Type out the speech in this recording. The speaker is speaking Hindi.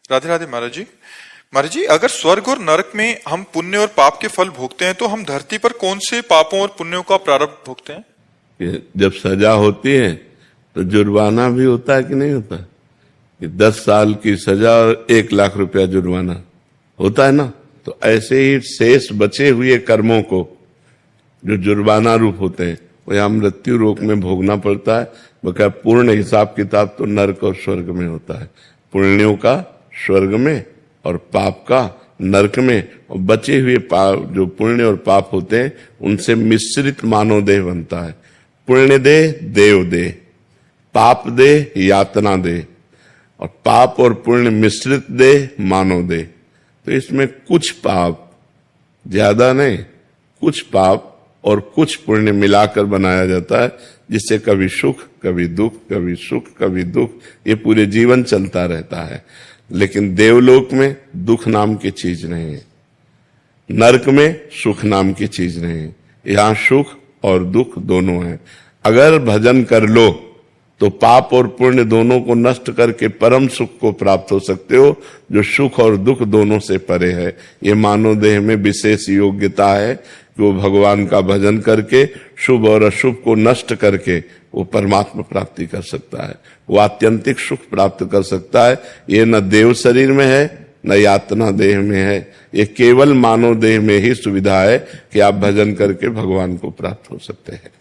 राधे राधे महाराज जी। महाराज जी, अगर स्वर्ग और नरक में हम पुण्य और पाप के फल भोगते हैं तो हम धरती पर कौन से पापों और पुण्यों का प्रारब्ध भोगते हैं? जब सजा होती है तो जुर्माना भी होता है कि नहीं होता? कि 10 साल की सजा और 1 लाख रुपया जुर्माना होता है ना। तो ऐसे ही शेष बचे हुए कर्मों को जो जुर्माना रूप होते हैं वो यहाँ मृत्यु लोक में भोगना पड़ता है। बल्कि पूर्ण हिसाब किताब तो नरक और स्वर्ग में होता है। पुण्यों का स्वर्ग में और पाप का नरक में, और बचे हुए जो पुण्य और पाप होते हैं उनसे मिश्रित मानव देह बनता है। पुण्य देह देव देह, पाप देह यातना देह, और पाप और पुण्य मिश्रित देह मानव देह। तो इसमें कुछ पाप, ज्यादा नहीं, कुछ पाप और कुछ पुण्य मिलाकर बनाया जाता है, जिससे कभी सुख कभी दुख, कभी सुख कभी दुख, ये पूरे जीवन चलता रहता है। लेकिन देवलोक में दुख नाम की चीज नहीं है, नरक में सुख नाम की चीज नहीं है। यहाँ सुख और दुख दोनों है। अगर भजन कर लो तो पाप और पुण्य दोनों को नष्ट करके परम सुख को प्राप्त हो सकते हो, जो सुख और दुख दोनों से परे है। ये मानव देह में विशेष योग्यता है कि वो भगवान का भजन करके शुभ और अशुभ को नष्ट करके वो परमात्मा प्राप्ति कर सकता है, वो आत्यंतिक सुख प्राप्त कर सकता है। ये न देव शरीर में है न यातना देह में है, ये केवल मानव देह में ही सुविधा है कि आप भजन करके भगवान को प्राप्त हो सकते हैं।